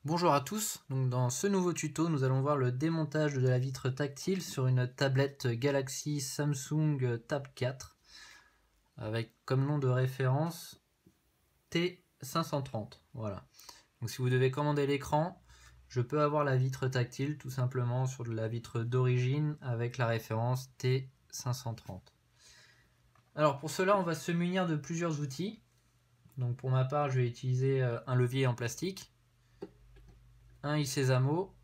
Bonjour à tous, donc dans ce nouveau tuto nous allons voir le démontage de la vitre tactile sur une tablette Galaxy Samsung Tab 4 avec comme nom de référence T530. Voilà. Donc si vous devez commander l'écran, je peux avoir la vitre tactile tout simplement sur la vitre d'origine avec la référence T530. Alors pour cela on va se munir de plusieurs outils. Donc pour ma part je vais utiliser un levier en plastique, un Isezamo,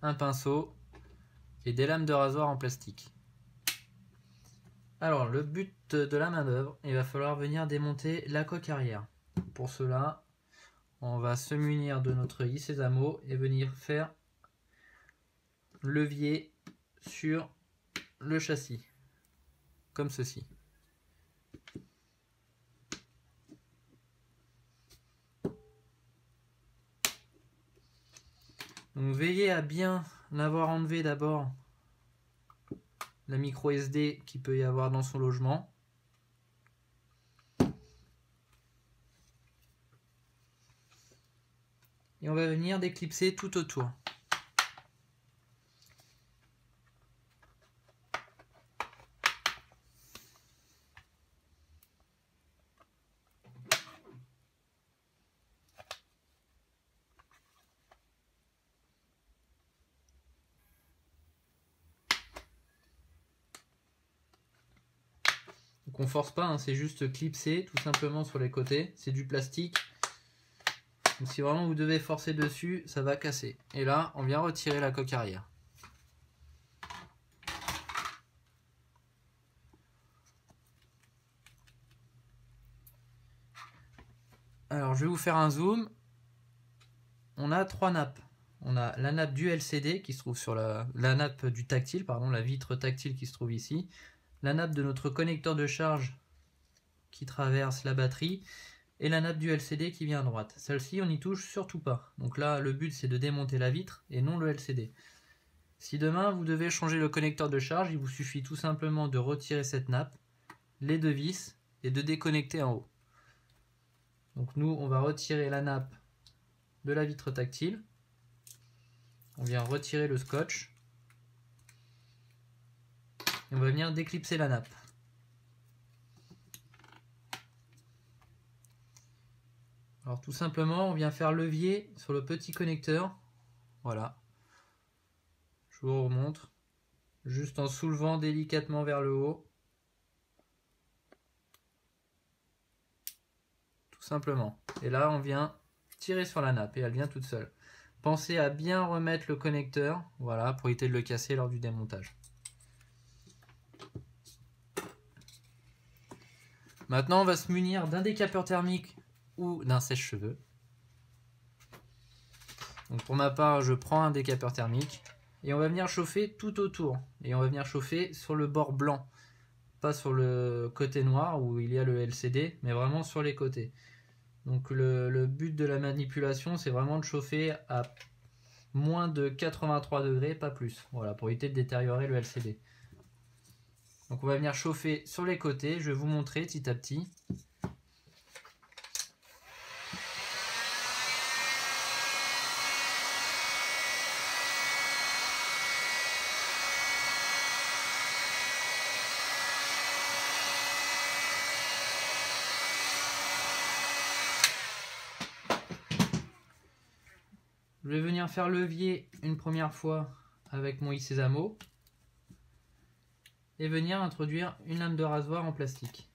un pinceau et des lames de rasoir en plastique. Alors le but de la main d'œuvre, il va falloir venir démonter la coque arrière. Pour cela, on va se munir de notre Isezamo et venir faire levier sur le châssis, comme ceci. Donc veillez à bien avoir enlevé d'abord la micro SD qu'il peut y avoir dans son logement. Et on va venir déclipser tout autour. Donc on force pas, hein, c'est juste clipser tout simplement sur les côtés. C'est du plastique. Donc si vraiment vous devez forcer dessus, ça va casser. Et là, on vient retirer la coque arrière. Alors je vais vous faire un zoom. On a trois nappes. On a la nappe du LCD qui se trouve sur la nappe du tactile, pardon, la vitre tactile qui se trouve ici. La nappe de notre connecteur de charge qui traverse la batterie. Et la nappe du LCD qui vient à droite. Celle-ci, on n'y touche surtout pas. Donc là, le but, c'est de démonter la vitre et non le LCD. Si demain, vous devez changer le connecteur de charge, il vous suffit tout simplement de retirer cette nappe, les deux vis, et de déconnecter en haut. Donc nous, on va retirer la nappe de la vitre tactile. On vient retirer le scotch. Et on va venir déclipser la nappe. Alors tout simplement, on vient faire levier sur le petit connecteur. Voilà. Je vous remontre. Juste en soulevant délicatement vers le haut. Tout simplement. Et là, on vient tirer sur la nappe et elle vient toute seule. Pensez à bien remettre le connecteur, voilà, pour éviter de le casser lors du démontage. Maintenant, on va se munir d'un décapeur thermique ou d'un sèche-cheveux. Donc pour ma part, je prends un décapeur thermique et on va venir chauffer tout autour. Et on va venir chauffer sur le bord blanc, pas sur le côté noir où il y a le LCD, mais vraiment sur les côtés. Donc le but de la manipulation, c'est vraiment de chauffer à moins de 83 degrés, pas plus. Voilà, pour éviter de détériorer le LCD. Donc on va venir chauffer sur les côtés, je vais vous montrer petit à petit. Je vais venir faire levier une première fois avec mon Isezamo et venir introduire une lame de rasoir en plastique.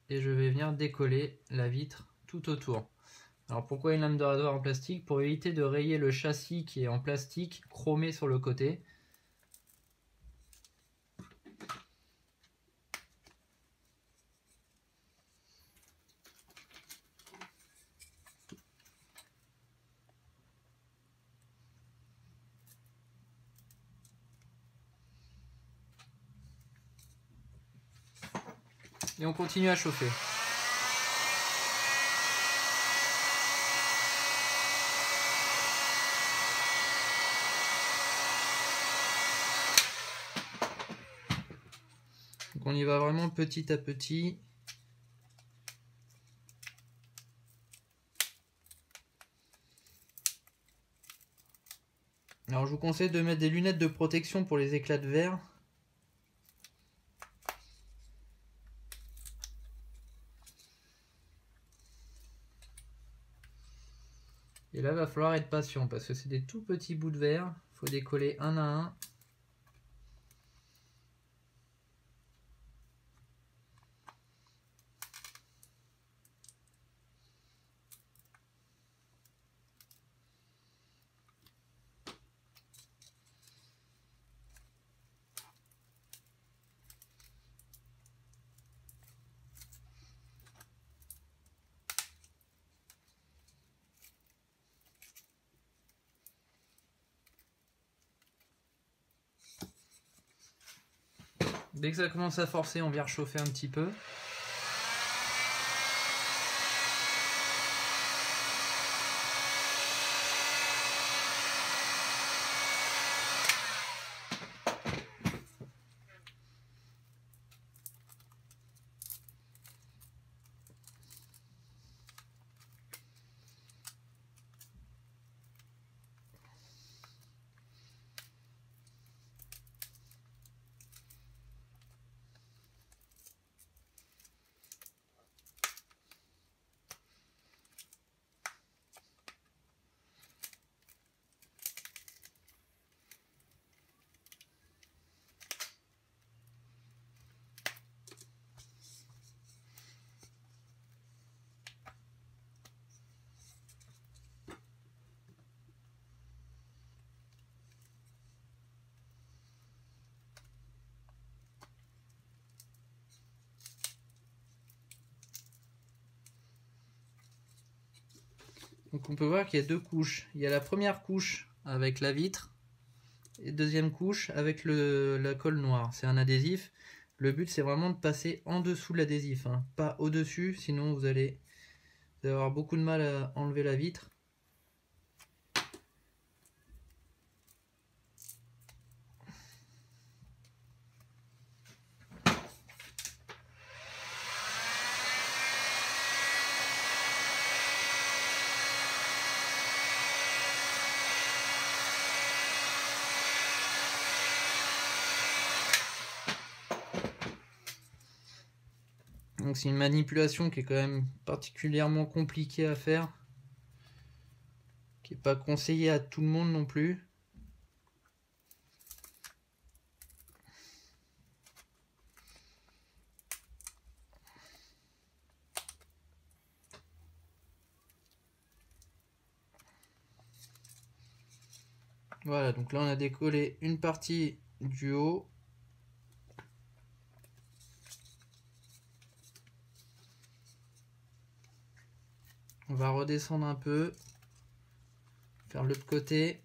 Et je vais venir décoller la vitre tout autour. Alors pourquoi une lame de rasoir en plastique? Pour éviter de rayer le châssis qui est en plastique chromé sur le côté. Et on continue à chauffer. Donc on y va vraiment petit à petit. Alors je vous conseille de mettre des lunettes de protection pour les éclats de verre. Et là, il va falloir être patient parce que c'est des tout petits bouts de verre. Il faut décoller un à un. Dès que ça commence à forcer, on vient réchauffer un petit peu. Donc on peut voir qu'il y a deux couches. Il y a la première couche avec la vitre et deuxième couche avec la colle noire. C'est un adhésif. Le but c'est vraiment de passer en dessous de l'adhésif, hein, pas au-dessus, sinon vous allez avoir beaucoup de mal à enlever la vitre. Donc c'est une manipulation qui est quand même particulièrement compliquée à faire, qui n'est pas conseillée à tout le monde non plus. Voilà, donc là on a décollé une partie du haut. On va redescendre un peu, faire l'autre côté.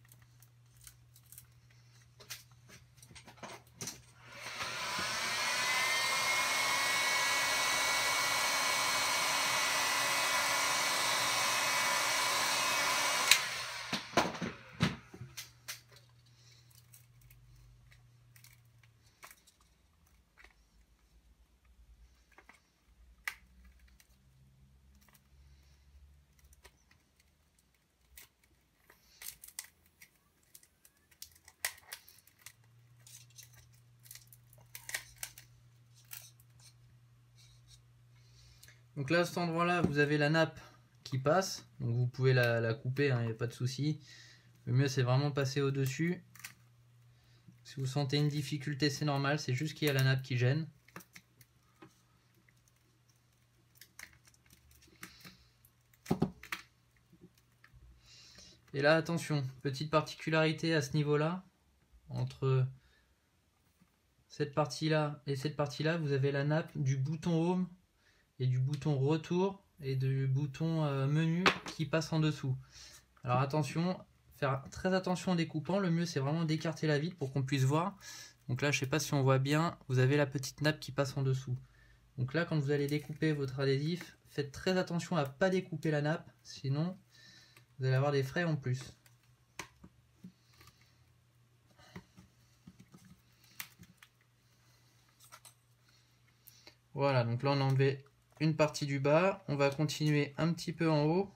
Donc là, à cet endroit-là, vous avez la nappe qui passe. Donc vous pouvez la couper, il n'y a pas de souci. Le mieux, c'est vraiment passer au-dessus. Si vous sentez une difficulté, c'est normal. C'est juste qu'il y a la nappe qui gêne. Et là, attention, petite particularité à ce niveau-là. Entre cette partie-là et cette partie-là, vous avez la nappe du bouton Home et du bouton Retour et du bouton Menu qui passe en dessous. Alors attention, faire très attention en découpant. Le mieux, c'est vraiment d'écarter la vitre pour qu'on puisse voir. Donc là, je sais pas si on voit bien, vous avez la petite nappe qui passe en dessous. Donc là, quand vous allez découper votre adhésif, faites très attention à ne pas découper la nappe, sinon vous allez avoir des frais en plus. Voilà, donc là on a enlevé une partie du bas, on va continuer un petit peu en haut.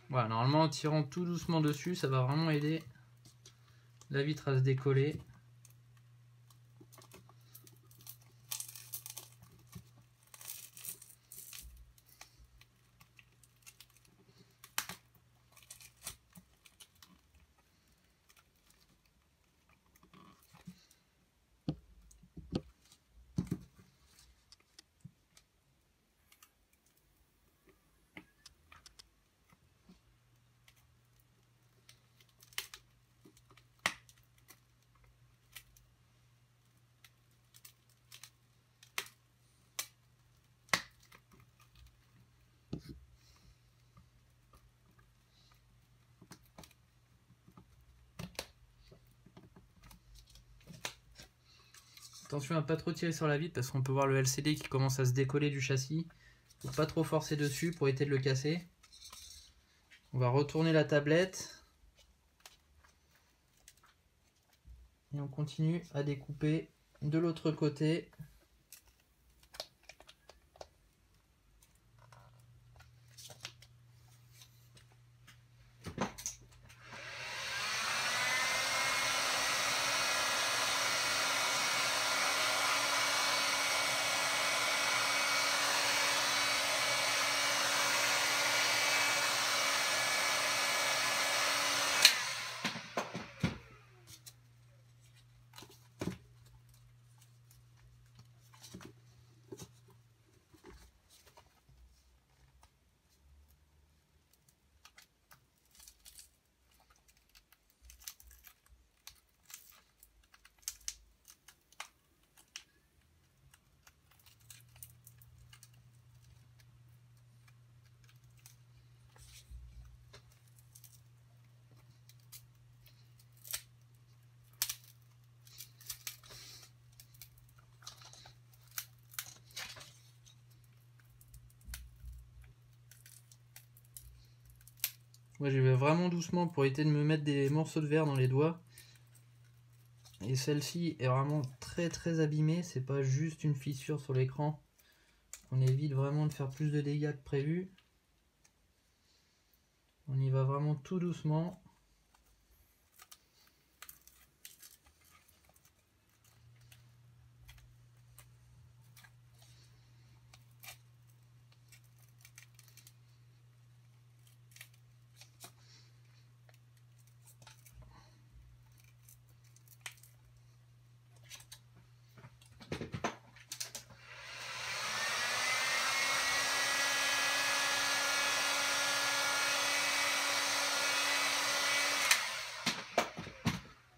Voilà, normalement en tirant tout doucement dessus, ça va vraiment aider la vitre à se décoller. Attention à pas trop tirer sur la vitre parce qu'on peut voir le LCD qui commence à se décoller du châssis. Faut pas trop forcer dessus pour éviter de le casser. On va retourner la tablette. Et on continue à découper de l'autre côté. Moi j'y vais vraiment doucement pour éviter de me mettre des morceaux de verre dans les doigts. Et celle-ci est vraiment très abîmée, c'est pas juste une fissure sur l'écran. On évite vraiment de faire plus de dégâts que prévu. On y va vraiment tout doucement.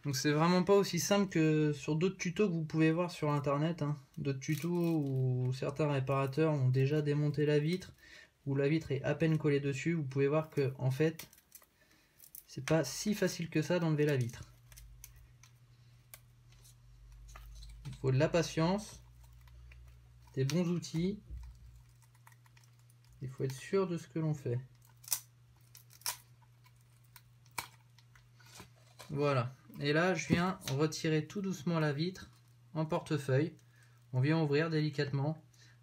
Donc c'est vraiment pas aussi simple que sur d'autres tutos que vous pouvez voir sur internet, hein. D'autres tutos où certains réparateurs ont déjà démonté la vitre, où la vitre est à peine collée dessus. Vous pouvez voir que en fait c'est pas si facile que ça d'enlever la vitre. Il faut de la patience, des bons outils, il faut être sûr de ce que l'on fait. Voilà. Et là, je viens retirer tout doucement la vitre en portefeuille. On vient ouvrir délicatement.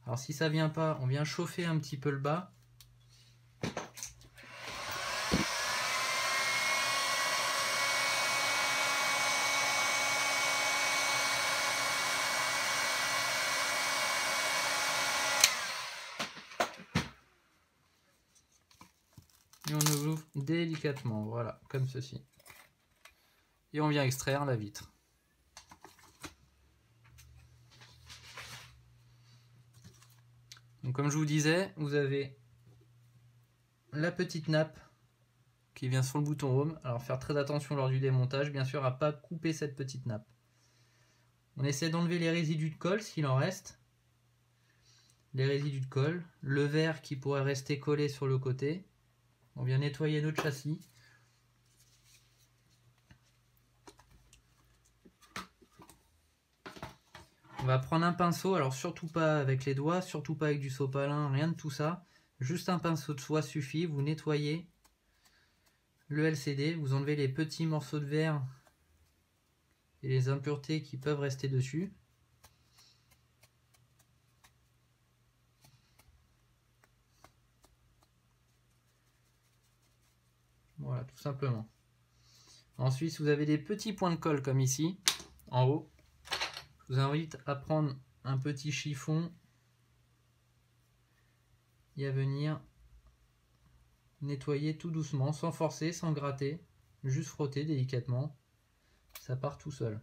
Alors si ça vient pas, on vient chauffer un petit peu le bas. Et on ouvre délicatement, voilà, comme ceci. Et on vient extraire la vitre. Donc comme je vous disais, vous avez la petite nappe qui vient sur le bouton Home. Alors faire très attention lors du démontage, bien sûr, à pas couper cette petite nappe. On essaie d'enlever les résidus de colle s'il en reste. Les résidus de colle, le verre qui pourrait rester collé sur le côté. On vient nettoyer notre châssis. On va prendre un pinceau, alors surtout pas avec les doigts, surtout pas avec du sopalin, rien de tout ça. Juste un pinceau de soie suffit, vous nettoyez le LCD, vous enlevez les petits morceaux de verre et les impuretés qui peuvent rester dessus. Voilà, tout simplement. Ensuite, vous avez des petits points de colle comme ici, en haut. Je vous invite à prendre un petit chiffon et à venir nettoyer tout doucement, sans forcer, sans gratter, juste frotter délicatement. Ça part tout seul.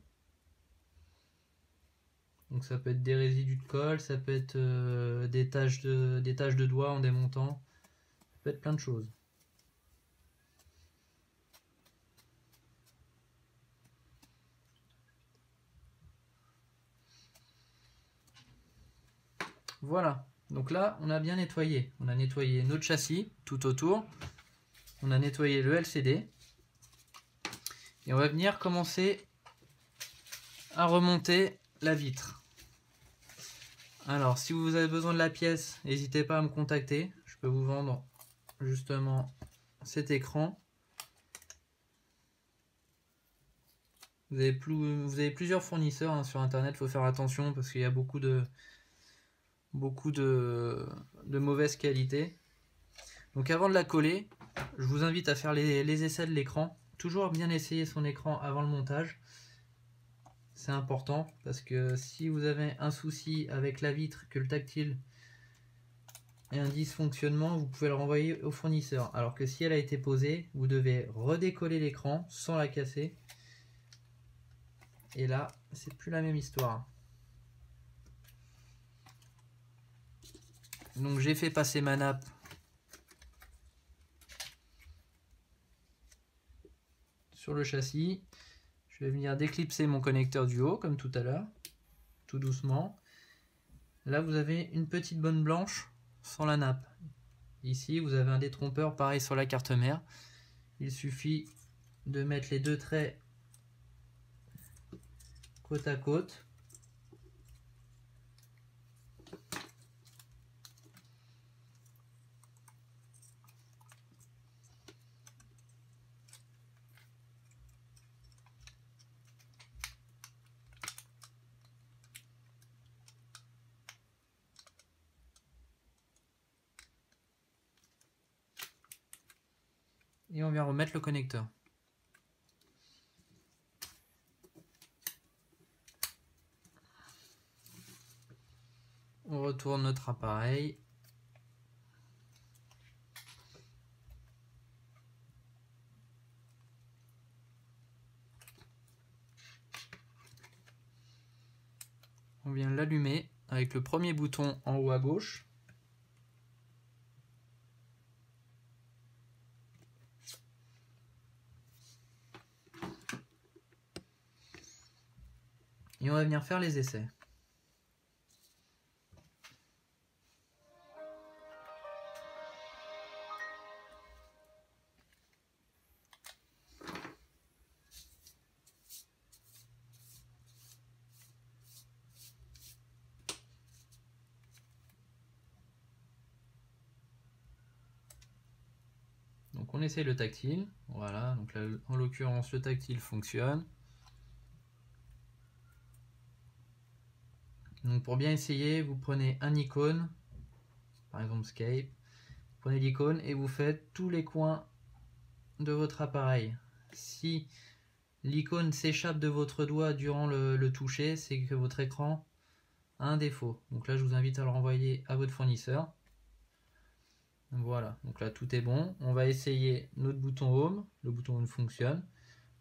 Donc ça peut être des résidus de colle, ça peut être des taches de doigts en démontant, ça peut être plein de choses. Voilà, donc là on a bien nettoyé. On a nettoyé notre châssis tout autour, on a nettoyé le LCD et on va venir commencer à remonter la vitre. Alors si vous avez besoin de la pièce, n'hésitez pas à me contacter, je peux vous vendre justement cet écran. Vous avez plusieurs fournisseurs hein, sur internet, il faut faire attention parce qu'il y a beaucoup de mauvaise qualité. Donc avant de la coller, je vous invite à faire les essais de l'écran. Toujours bien essayer son écran avant le montage. C'est important parce que si vous avez un souci avec la vitre, que le tactile est un dysfonctionnement, vous pouvez le renvoyer au fournisseur. Alors que si elle a été posée, vous devez redécoller l'écran sans la casser. Et là, c'est plus la même histoire. Donc j'ai fait passer ma nappe sur le châssis. Je vais venir déclipser mon connecteur du haut comme tout à l'heure, tout doucement. Là vous avez une petite bonne blanche sans la nappe. Ici vous avez un détrompeur pareil sur la carte mère. Il suffit de mettre les deux traits côte à côte. Et on vient remettre le connecteur. On retourne notre appareil. On vient l'allumer avec le premier bouton en haut à gauche. Et on va venir faire les essais. Donc on essaie le tactile. Voilà, donc là, en l'occurrence le tactile fonctionne. Donc pour bien essayer, vous prenez un icône, par exemple Skype, vous prenez l'icône et vous faites tous les coins de votre appareil. Si l'icône s'échappe de votre doigt durant le toucher, c'est que votre écran a un défaut. Donc là je vous invite à le renvoyer à votre fournisseur. Voilà, donc là tout est bon. On va essayer notre bouton Home, le bouton Home fonctionne.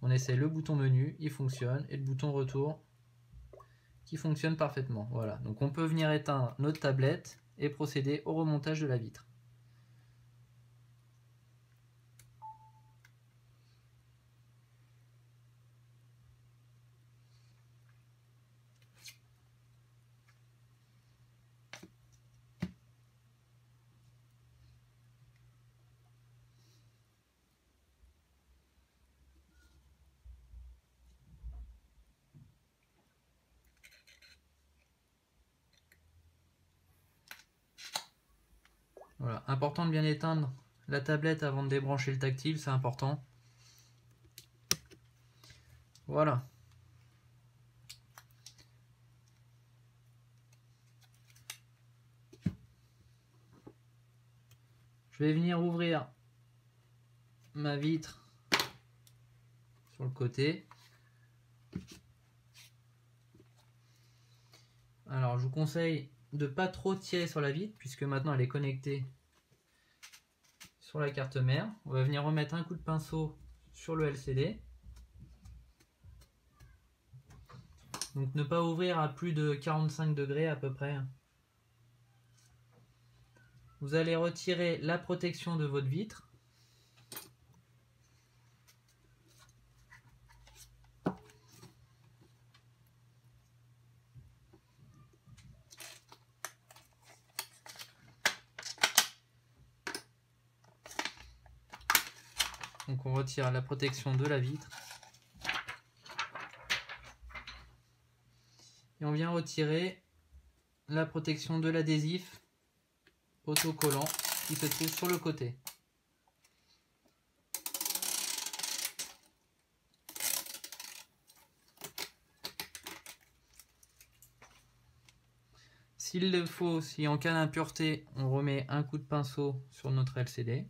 On essaie le bouton menu, il fonctionne, et le bouton retour qui fonctionne parfaitement. Voilà, donc on peut venir éteindre notre tablette et procéder au remontage de la vitre. Voilà, important de bien éteindre la tablette avant de débrancher le tactile, c'est important. Voilà. Je vais venir ouvrir ma vitre sur le côté. Alors je vous conseille de ne pas trop tirer sur la vitre puisque maintenant elle est connectée sur la carte mère. On va venir remettre un coup de pinceau sur le LCD. Donc ne pas ouvrir à plus de 45 degrés à peu près. Vous allez retirer la protection de votre vitre. Donc on retire la protection de la vitre. Et on vient retirer la protection de l'adhésif autocollant qui se trouve sur le côté. S'il le faut, si en cas d'impureté, on remet un coup de pinceau sur notre LCD.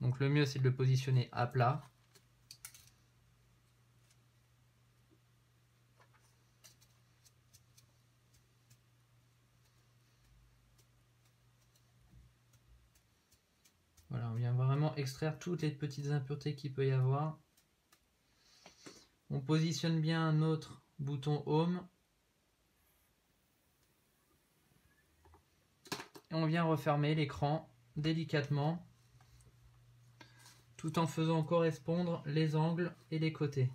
Donc le mieux c'est de le positionner à plat. Voilà, on vient vraiment extraire toutes les petites impuretés qu'il peut y avoir. On positionne bien notre bouton Home. Et on vient refermer l'écran délicatement, tout en faisant correspondre les angles et les côtés.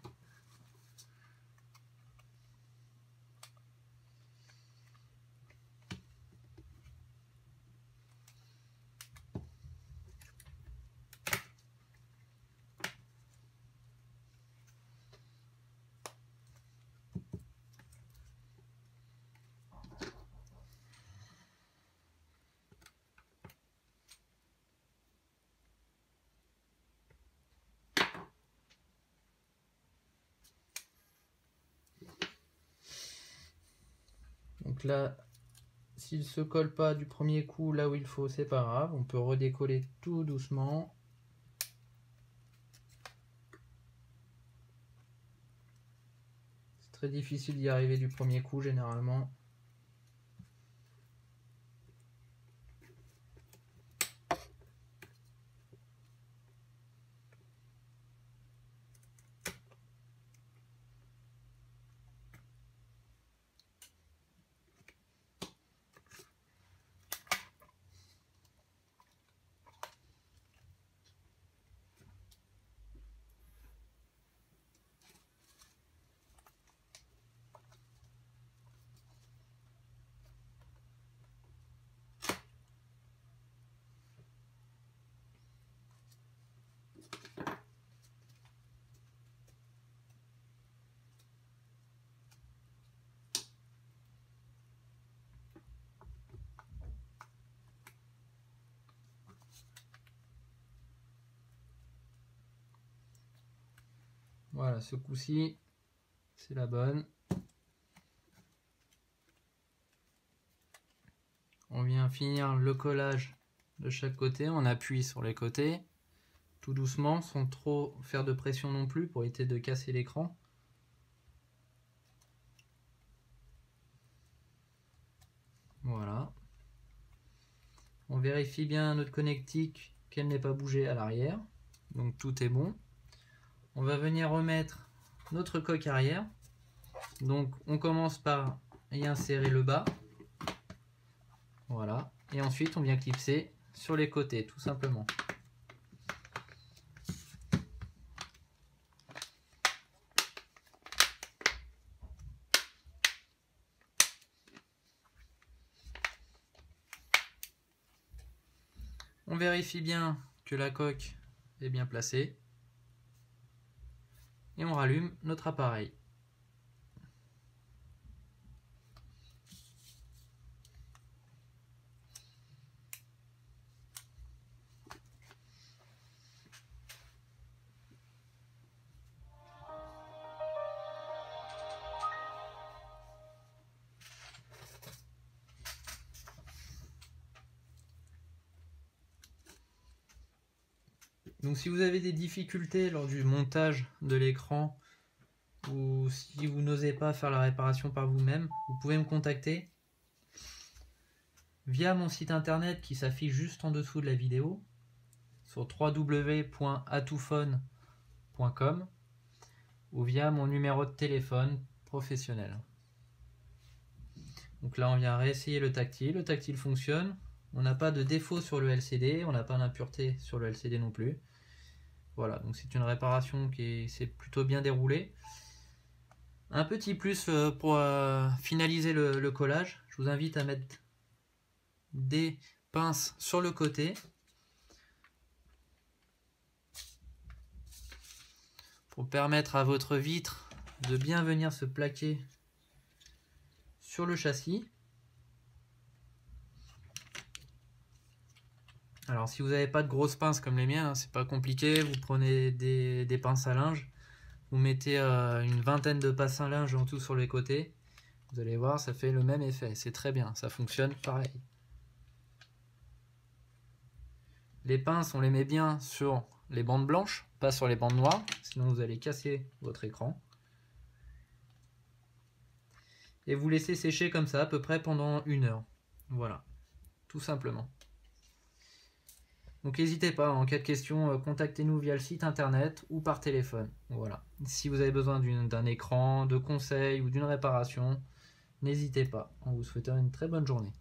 Donc là, s'il ne se colle pas du premier coup là où il faut, c'est pas grave. On peut redécoller tout doucement. C'est très difficile d'y arriver du premier coup généralement. Voilà, ce coup-ci, c'est la bonne. On vient finir le collage de chaque côté. On appuie sur les côtés, tout doucement, sans trop faire de pression non plus pour éviter de casser l'écran. Voilà. On vérifie bien notre connectique qu'elle n'ait pas bougé à l'arrière. Donc tout est bon. On va venir remettre notre coque arrière. Donc on commence par y insérer le bas. Voilà. Et ensuite on vient clipser sur les côtés tout simplement. On vérifie bien que la coque est bien placée. Et on rallume notre appareil. Donc si vous avez des difficultés lors du montage de l'écran, ou si vous n'osez pas faire la réparation par vous-même, vous pouvez me contacter via mon site internet qui s'affiche juste en dessous de la vidéo, sur www.atoufone.com, ou via mon numéro de téléphone professionnel. Donc là on vient réessayer le tactile fonctionne, on n'a pas de défaut sur le LCD, on n'a pas d'impureté sur le LCD non plus. Voilà, donc c'est une réparation qui s'est plutôt bien déroulée. Un petit plus pour finaliser le collage, je vous invite à mettre des pinces sur le côté pour permettre à votre vitre de bien venir se plaquer sur le châssis. Alors si vous n'avez pas de grosses pinces comme les miennes, c'est pas compliqué, vous prenez des pinces à linge, vous mettez une vingtaine de passes à linge en tout sur les côtés, vous allez voir, ça fait le même effet, c'est très bien, ça fonctionne pareil. Les pinces, on les met bien sur les bandes blanches, pas sur les bandes noires, sinon vous allez casser votre écran. Et vous laissez sécher comme ça à peu près pendant 1 heure. Voilà, tout simplement. Donc n'hésitez pas, en cas de question, contactez-nous via le site internet ou par téléphone. Voilà. Si vous avez besoin d'un écran, de conseils ou d'une réparation, n'hésitez pas. On vous souhaite une très bonne journée.